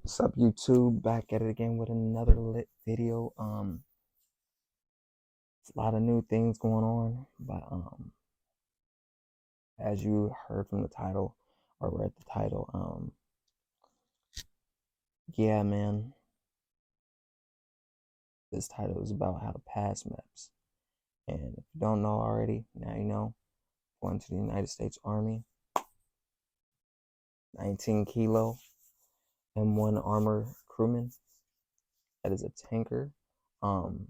What's up, YouTube? Back at it again with another lit video. It's a lot of new things going on, but as you heard from the title or read the title, yeah, man, this title is about how to pass MEPS. And if you don't know already, now you know. Going to the United States Army, 19 kilo M1 armor crewman. That is a tanker. Um,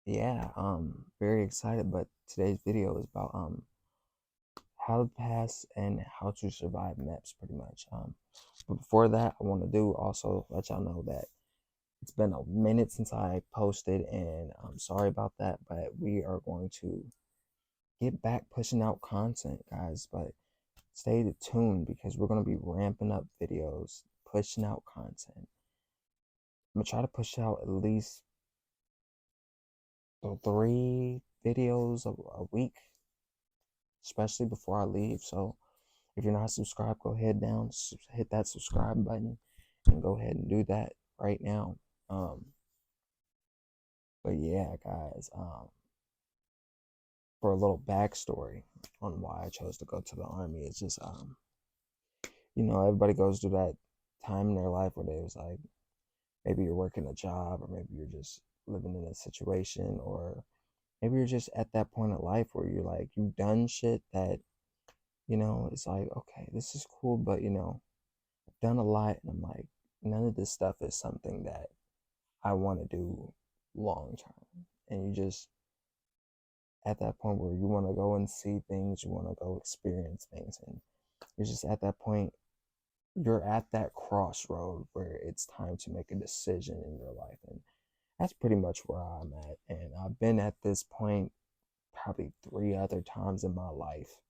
yeah, very excited. But today's video is about how to pass and how to survive MEPS pretty much. But before that, I want to do also let y'all know that it's been a minute since I posted, and I'm sorry about that, but we are going to get back pushing out content, guys. But stay tuned because we're going to be ramping up videos, pushing out content. I'm going to try to push out at least 3 videos a week, especially before I leave. So if you're not subscribed, go ahead down, hit that subscribe button, and go ahead and do that right now. Um, but yeah, guys, for a little backstory on why I chose to go to the army, it's just, everybody goes through that time in their life where they was like, maybe you're working a job, or maybe you're just living in a situation, or maybe you're just at that point of life where you're like, you've done shit that, it's like, okay, this is cool, but I've done a lot, and I'm like, none of this stuff is something that I want to do long term. And you just at that point where you want to go and see things, you want to go experience things, and you're just at that point, you're at that crossroad where it's time to make a decision in your life. And that's pretty much where I'm at. And I've been at this point probably 3 other times in my life,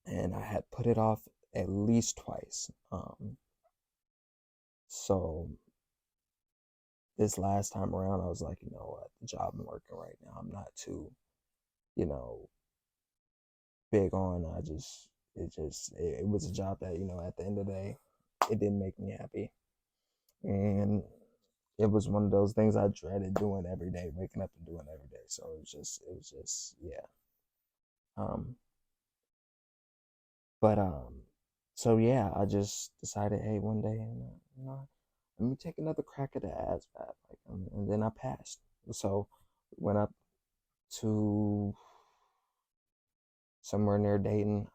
and I had put it off at least twice. So this last time around, I was like, you know what, the job I'm working right now, I'm not too, you know, big on. It was a job that, at the end of the day, it didn't make me happy. And it was one of those things I dreaded doing every day, waking up and doing every day. So yeah. Um, but so yeah, I just decided, hey, one day, let me take another crack at the ASVAB, and then I passed. So went up to somewhere near Dayton.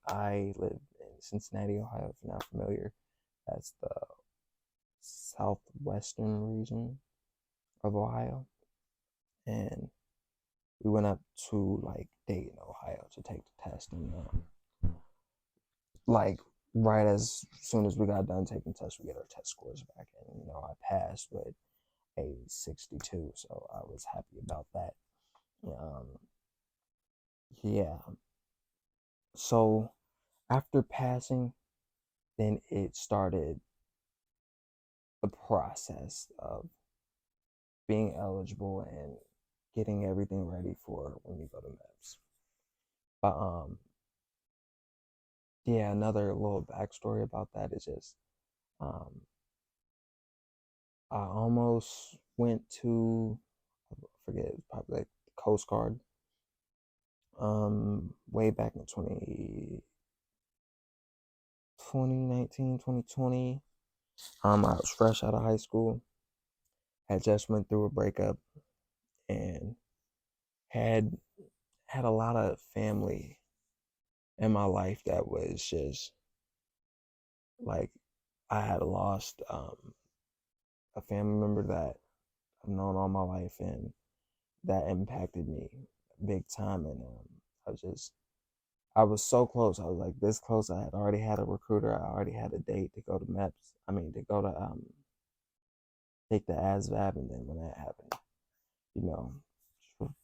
I live in Cincinnati, Ohio. If you're not familiar, that's the southwestern region of Ohio, and we went up to like Dayton, Ohio, to take the test, and like right as soon as we got done taking the test, we get our test scores back, and I passed with a 62, so I was happy about that. Um, yeah. So after passing, then it started the process of being eligible and getting everything ready for when you go to MEPS. But yeah, another little backstory about that is just um, I almost went to, I forget, it was probably like the Coast Guard way back in 2019, 2020. I was fresh out of high school, had just went through a breakup, and had had a lot of family in my life that was just like, I had lost a family member that I've known all my life, and that impacted me big time. And I was so close. I was like this close. I had already had a recruiter. I already had a date to go to MEPS. I mean, to go to take the ASVAB, and then when that happened, you know,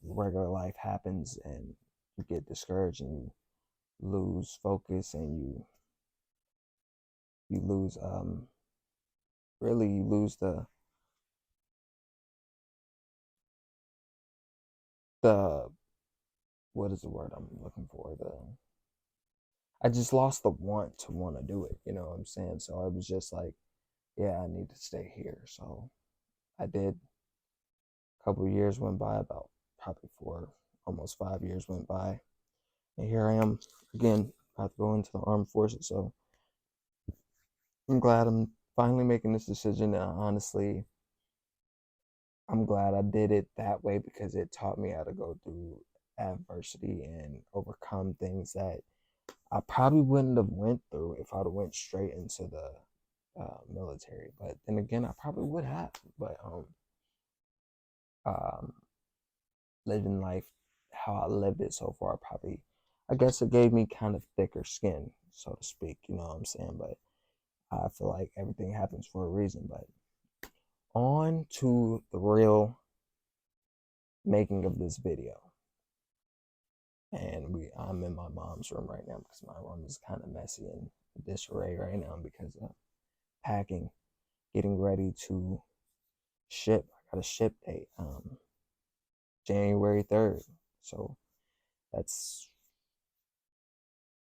regular life happens, and you get discouraged, and you lose focus, and you lose really, you lose the what is the word I'm looking for? I just lost the want to do it. You know what I'm saying? So I was just like, yeah, I need to stay here. So I did. A couple of years went by, about probably 4, almost 5 years went by, and here I am again, about to go into the armed forces. So I'm glad I'm finally making this decision. And honestly, I'm glad I did it that way because it taught me how to go through adversity and overcome things that I probably wouldn't have went through if I'd have went straight into the military. But then again, I probably would have. But um, living life how I lived it so far, probably, I guess it gave me kind of thicker skin, so to speak. You know what I'm saying? But I feel like everything happens for a reason. But on to the real making of this video. And I'm in my mom's room right now because my room is kind of messy and disarray right now because of packing, getting ready to ship. I got a ship date, January 3rd. So that's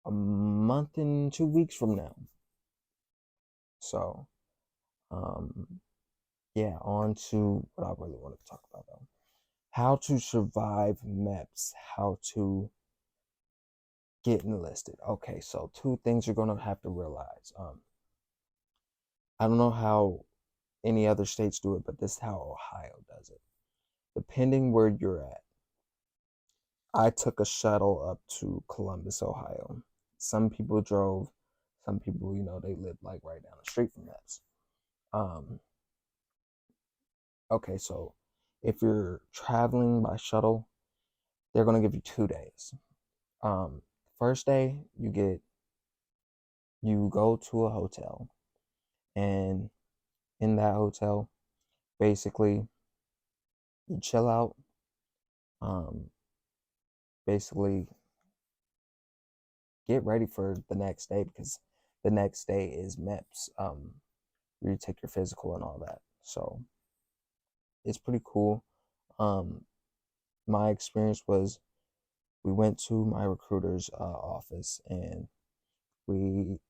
a month and 2 weeks from now. So, yeah, on to what I really wanted to talk about though. How to survive MEPS, how to get enlisted. Okay, so 2 things you're gonna have to realize. I don't know how any other states do it, but this is how Ohio does it. Depending where you're at, I took a shuttle up to Columbus, Ohio. Some people drove, some people, they live like right down the street from MEPS. Okay, so if you're traveling by shuttle, they're gonna give you 2 days. First day you go to a hotel, and in that hotel, basically you chill out. Um, Basically get ready for the next day because the next day is MEPS. Where you take your physical and all that. So it's pretty cool. Um, my experience was we went to my recruiter's office and we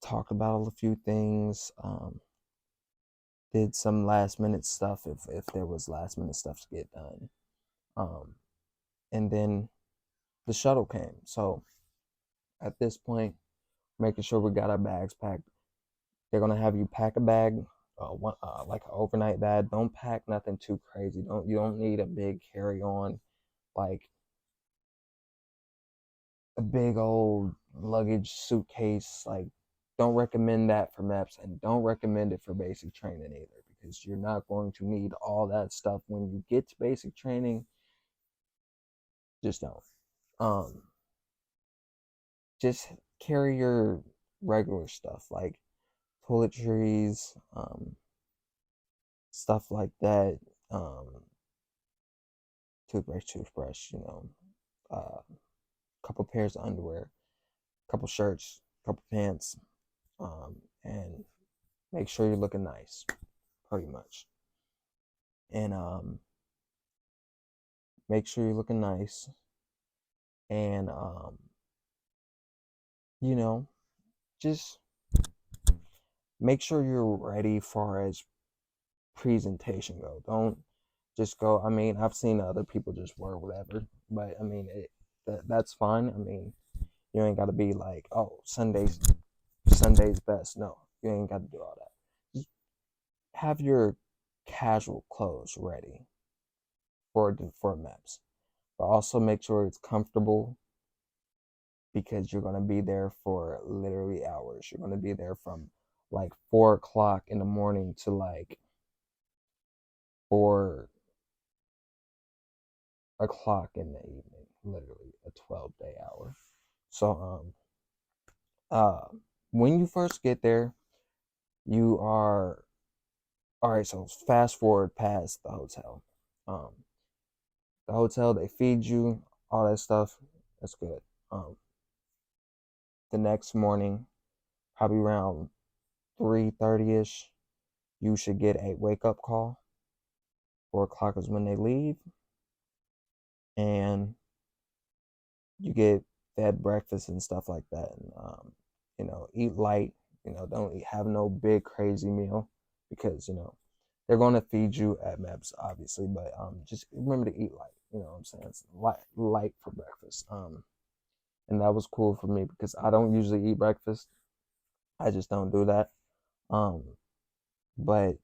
talked about a few things. Did some last minute stuff if there was last minute stuff to get done. Um, and then the shuttle came. So at this point, making sure we got our bags packed. They're gonna have you pack a bag, like an overnight bag. Don't pack nothing too crazy. You don't need a big carry on, like a big old luggage suitcase. Like, don't recommend that for MEPS, and don't recommend it for basic training either, because you're not going to need all that stuff when you get to basic training. Just don't. Um, just carry your regular stuff like toiletries, stuff like that. Um, toothbrush, couple pairs of underwear, couple shirts, couple pants, and make sure you're looking nice, pretty much. And make sure you're looking nice, and you know, just make sure you're ready far as presentation go. Don't just go. I mean, I've seen other people just wear whatever, but I mean, that's fine. I mean, you ain't got to be like, oh, Sunday's best. No, you ain't got to do all that. Just have your casual clothes ready for MEPS, but also make sure it's comfortable because you're gonna be there for literally hours. You're gonna be there from like 4 o'clock in the morning to like 4 o'clock in the evening. Literally a 12-day hour. So when you first get there, you are all right. So fast forward past the hotel. Um, the hotel, they feed you all that stuff. That's good. The next morning, probably around 3:30 ish, you should get a wake up call. 4 o'clock is when they leave, and you get fed breakfast and stuff like that, and eat light. Don't have no big crazy meal because they're going to feed you at MEPS, obviously, but just remember to eat light. You know what I'm saying? It's light for breakfast. And that was cool for me because I don't usually eat breakfast. I just don't do that. Um, but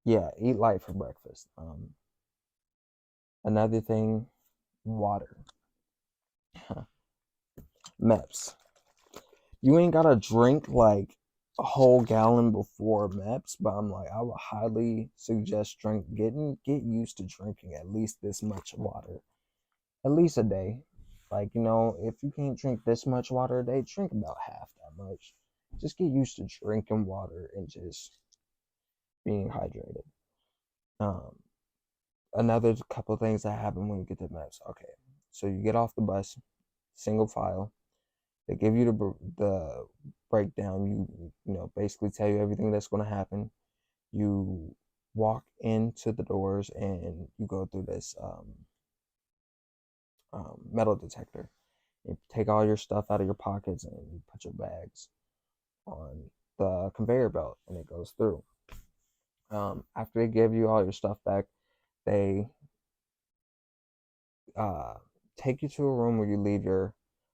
yeah, eat light for breakfast. Another thing, water. MEPS. You ain't gotta drink like a whole gallon before MEPS, but I would highly suggest get used to drinking at least this much water, at least a day. Like, if you can't drink this much water a day, drink about half that much. Just get used to drinking water and just being hydrated. Um, Another couple things that happen when you get to MEPS. Okay, so you get off the bus, single file. They give you the breakdown. Basically tell you everything that's going to happen. You walk into the doors and you go through this metal detector. You take all your stuff out of your pockets and you put your bags on the conveyor belt and it goes through. After they give you all your stuff back, they uh, take you to a room where you leave your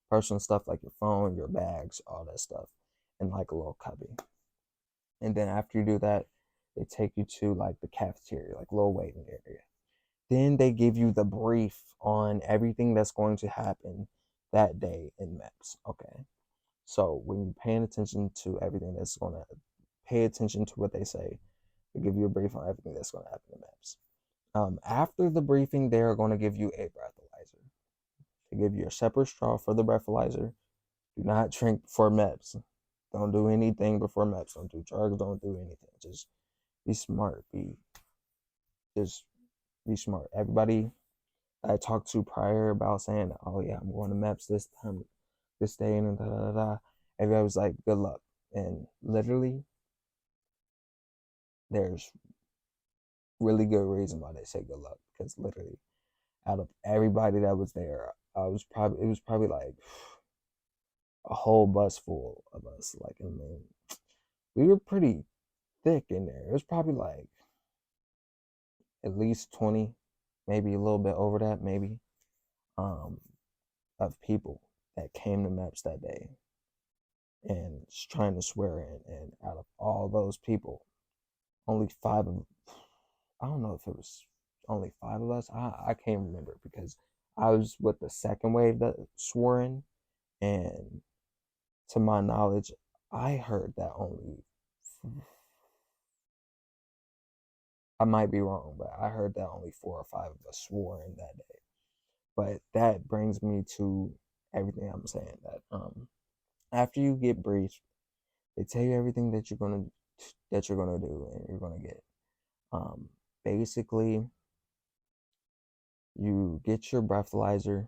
personal stuff like your phone, your bags, all that stuff in like a little cubby. And then after you do that, they take you to like the cafeteria, like a little waiting area. Then they give you the brief on everything that's going to happen that day in MEPS. Okay. So when you're paying attention to everything that's going to pay attention to what they say, they give you a brief on everything that's going to happen in MEPS. After the briefing, they are going to give you a breathalyzer. They give you a separate straw for the breathalyzer. Do not drink before MEPS. Don't do anything before MEPS. Don't do drugs. Don't do anything. Just be smart. Just be smart. Everybody I talked to prior about saying, "Oh yeah, I'm going to MEPS this time, this day," and da da da. Everybody was like, "Good luck." And literally, there's really good reason why they say good luck because literally, out of everybody that was there, it was probably like a whole bus full of us. Like, I mean, we were pretty thick in there. It was probably like at least 20, maybe a little bit over that, maybe, um, of people that came to MEPS that day and trying to swear in. And out of all those people, only five of, I don't know if it was only five of us. I can't remember because I was with the second wave that swore in. And to my knowledge, I heard that only, I might be wrong, but I heard that only 4 or 5 of us swore in that day. But that brings me to everything I'm saying that after you get briefed, they tell you everything that you're gonna do and you're gonna get. Um, Basically, you get your breathalyzer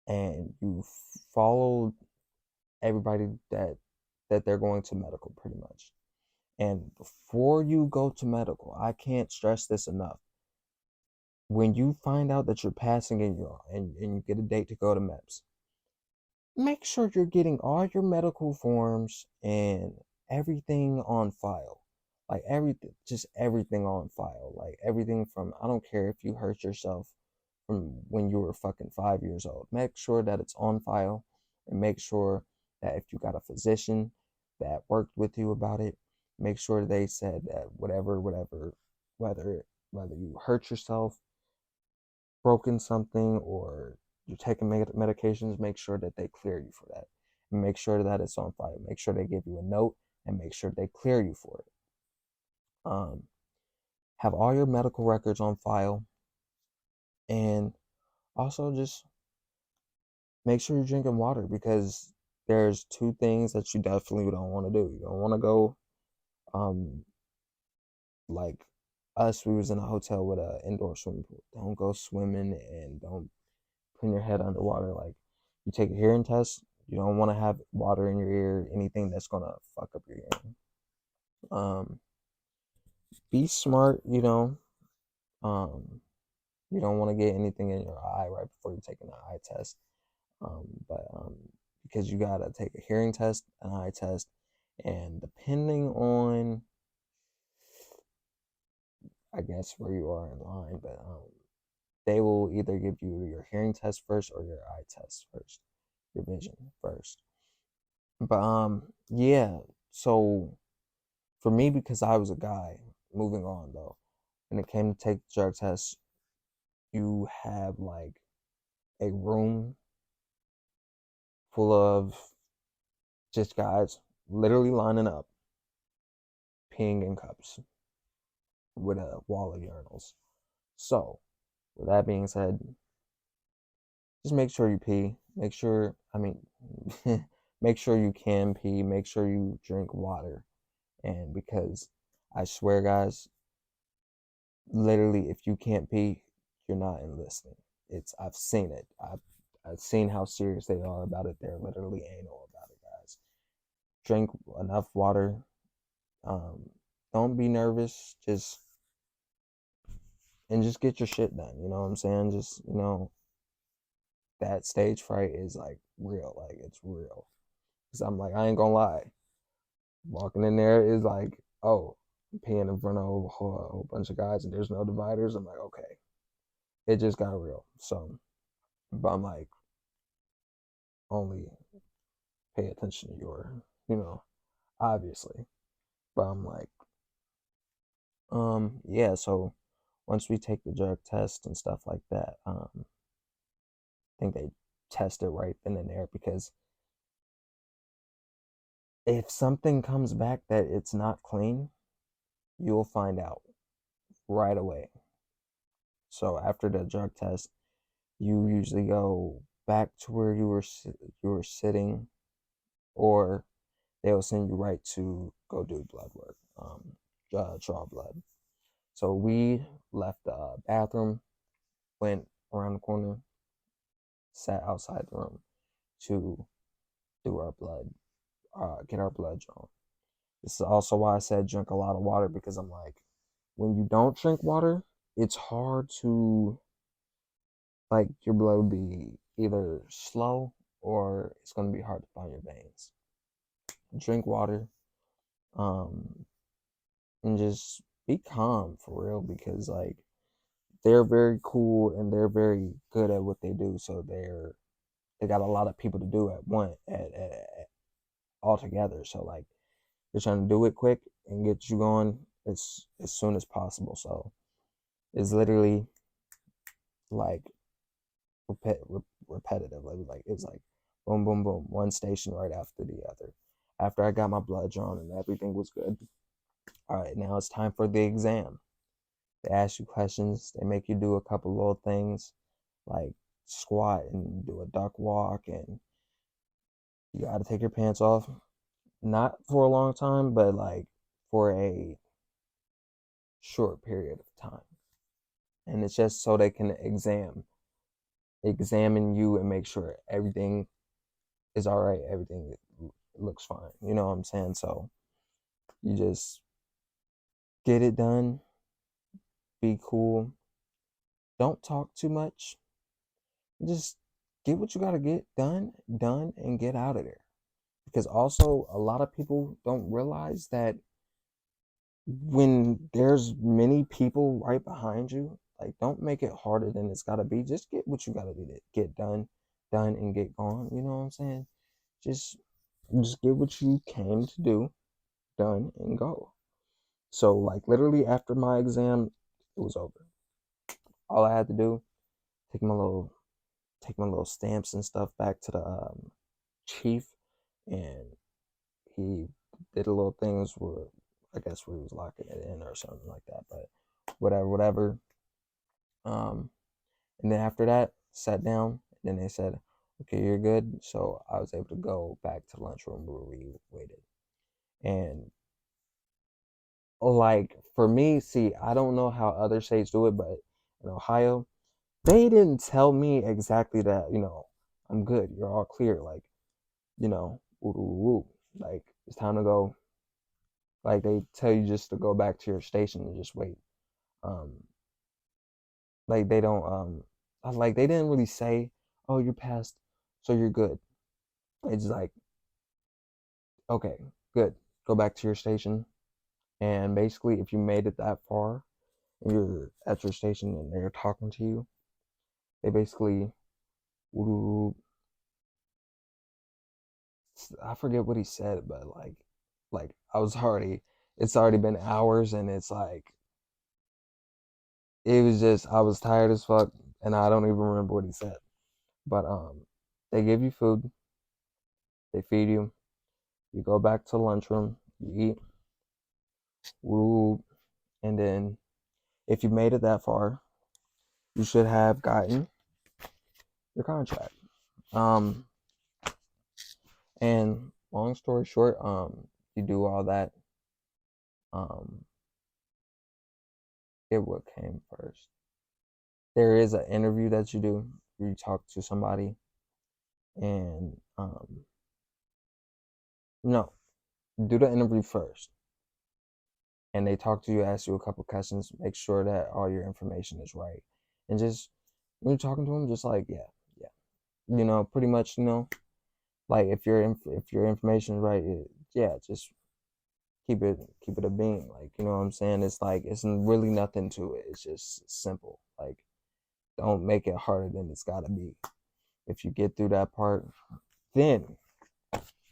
and you follow everybody that they're going to medical pretty much. And before you go to medical, I can't stress this enough. When you find out that you're passing and you get a date to go to MEPS, make sure you're getting all your medical forms and everything on file. Like everything, just everything on file. Like everything from, I don't care if you hurt yourself from when you were fucking 5 years old. Make sure that it's on file and make sure that if you got a physician that worked with you about it, make sure they said that whether you hurt yourself, broken something, or you're taking medications, make sure that they clear you for that. And make sure that it's on file. Make sure they give you a note and make sure they clear you for it. Have all your medical records on file and also just make sure you're drinking water because there's two things that you definitely don't want to do. You don't want to go like us, we was in a hotel with an indoor swimming pool. Don't go swimming and don't put your head underwater. Like you take a hearing test, you don't want to have water in your ear, anything that's gonna fuck up your hearing. Be smart, you don't want to get anything in your eye right before you're taking an eye test. But because you gotta take a hearing test, an eye test, and depending on, I guess, where you are in line, but they will either give you your hearing test first or your eye test first, your vision first. But yeah. So for me, because I was a guy, moving on though, when it came to take the drug test, you have like a room full of just guys literally lining up, peeing in cups with a wall of urinals. So, with that being said, just make sure you pee. Make sure, I mean, make sure you can pee. Make sure you drink water. And because I swear, guys, literally, if you can't pee, you're not enlisting. I've seen it. I've seen how serious they are about it. They're literally anal about it, guys. Drink enough water. Um, don't be nervous. Just get your shit done. You know what I'm saying? Just that stage fright is like real. Like it's real. Cause I'm like, I ain't gonna lie. Walking in there is like, oh, I'm peeing in front of a whole bunch of guys and there's no dividers. I'm like, okay, it just got real. So, but I'm like, only pay attention to obviously. But I'm like, yeah. So once we take the drug test and stuff like that, I think they test it right then and there because if something comes back that it's not clean, you'll find out right away. So after the drug test, you usually go back to where you were sitting, or they'll send you right to go do blood work, draw blood. So we left the bathroom, went around the corner, sat outside the room to do our blood, get our blood drawn. This is also why I said drink a lot of water because I'm like, when you don't drink water, it's hard to, like, your blood will be either slow or it's going to be hard to find your veins. Drink water, um, and just be calm for real because, like, they're very cool and they're very good at what they do. So they got a lot of people to do at one at all together. So like they're trying to do it quick and get you going as soon as possible. So it's literally like repetitive. Like it's like boom, boom, boom, one station right after the other. After I got my blood drawn and everything was good, all right, now it's time for the exam. They ask you questions. They make you do a couple little things like squat and do a duck walk, and you got to take your pants off. Not for a long time, but like for a short period of time. And it's just so they can examine you and make sure everything is all right, everything looks fine. You know what I'm saying? So you just get it done, be cool, don't talk too much, just get what you got to get done, and get out of there. Because also, a lot of people don't realize that when there's many people right behind you, like don't make it harder than it's gotta be. Just get what you gotta do to get done and get gone. You know what I'm saying? Just just get what you came to do, done and go. So like literally after my exam, it was over. All I had to do, take my little take my little stamps and stuff back to the chief, and he did a little things where I guess where he was locking it in or something like that. But whatever. Um, and then after that, sat down. And then they said, "Okay, you're good." So I was able to go back to the lunchroom where we waited. And like for me, see, I don't know how other states do it, but in Ohio, they didn't tell me exactly that. I'm good. You're all clear. Like, woo, woo, woo. Like it's time to go. Like they tell you just to go back to your station and just wait. Um, like they don't like they didn't really say, oh, you passed So you're good. It's like, okay, good. Go back to your station. And basically, if you made it that far, and you're at your station and they're talking to you, they basically, I forget what he said, but like it's already been hours, and it's like, it was just, I was tired as fuck, and I don't even remember what he said. But they give you food, they feed you, you go back to the lunchroom, you eat, woo, and then if you made it that far, you should have gotten your contract. Um, and long story short, you do all that. Um, it what came first. There is an interview that you do. You talk to somebody, and no, do the interview first, and they talk to you, ask you a couple questions, make sure that all your information is right, and just when you're talking to them, just like, yeah, yeah, pretty much, like, if your information is right, yeah, just keep it a bean, like, you know what I'm saying. It's like, it's really nothing to it. It's just simple. Like, don't make it harder than it's gotta be. If you get through that part, then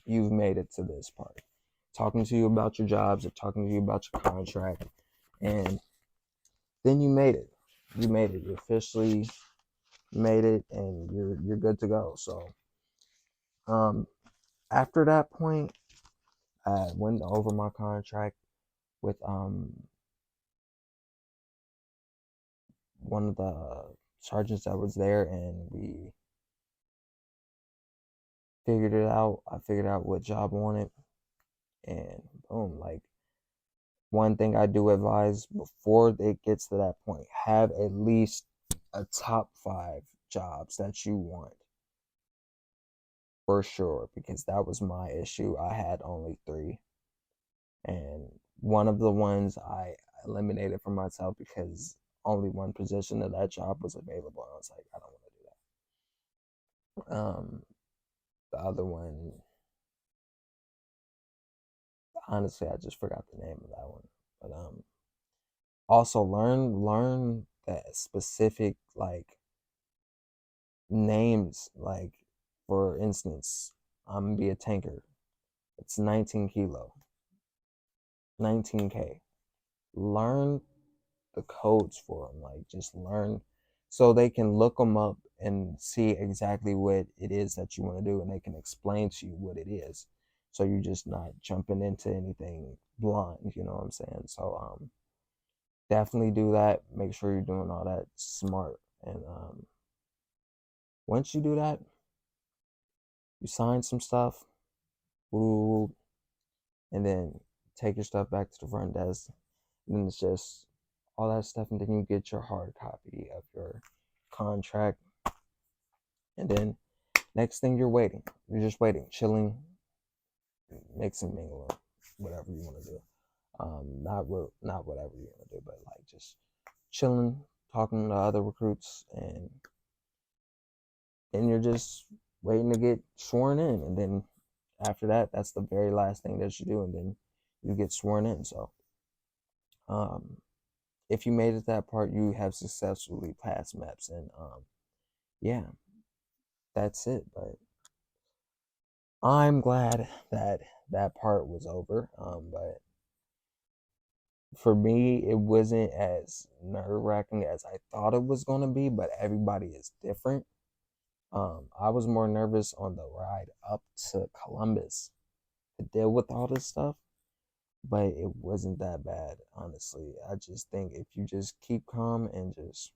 you've made it to this part. Talking to you about your jobs, or talking to you about your contract, and then you made it. You made it. You officially made it, and you're good to go. So, um, after that point, I went over my contract with one of the sergeants that was there, and we figured it out. I figured out what job I wanted, and boom, like, one thing I do advise before it gets to that point, have at least a top 5 jobs that you want, for sure, because that was my issue. I had only 3, and one of the ones I eliminated for myself because only one position of that job was available. And I was like, I don't want to do that. The other one, honestly, I just forgot the name of that one. But also learn that specific, like, names. Like, for instance, I'm gonna be a tanker. It's 19 kilo, 19K. Learn the codes for them. Like, just learn so they can look them up and see exactly what it is that you want to do, and they can explain to you what it is. So you're just not jumping into anything blind. You know what I'm saying? So definitely do that. Make sure you're doing all that smart. And once you do that, you sign some stuff, and then take your stuff back to the front desk. And then it's just all that stuff, and then you get your hard copy of your contract. And then next thing, you're waiting. You're just waiting, chilling, mixing, mingling, whatever you want to do. Not whatever you want to do, but like, just chilling, talking to other recruits, and you're just waiting to get sworn in. And then after that, that's the very last thing that you do, and then you get sworn in. So, um, if you made it that part, you have successfully passed MEPS, and yeah, that's it. But I'm glad that that part was over. But for me, it wasn't as nerve wracking as I thought it was going to be. But everybody is different. I was more nervous on the ride up to Columbus to deal with all this stuff, but it wasn't that bad, honestly. I just think if you just keep calm and just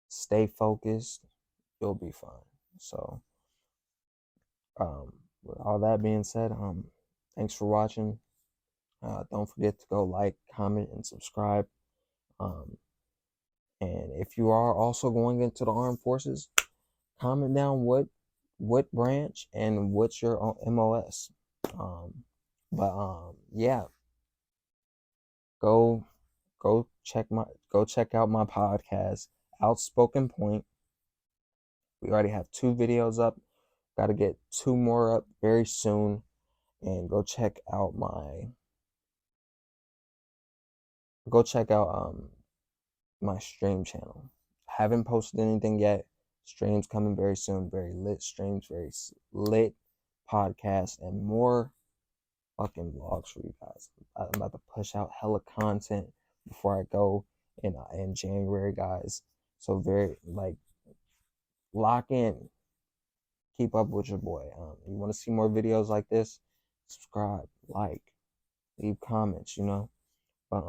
stay focused, you'll be fine. So, with all that being said, thanks for watching. Don't forget to go like, comment, and subscribe. Um, and if you are also going into the armed forces, comment down what branch and what's your MOS. But yeah, go go check out my podcast, Outspoken Point. We already have 2 videos up. Got to get 2 more up very soon. And go check out my stream channel. Haven't posted anything yet. Streams coming very soon. Very lit streams, very lit podcast, and more fucking vlogs for you guys. I'm about to push out hella content before I go in January, guys. So very like lock in. Keep up with your boy. You want to see more videos like this? Subscribe, like, leave comments. But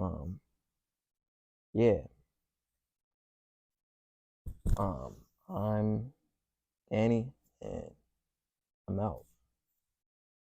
yeah. I'm Annie, and I'm out.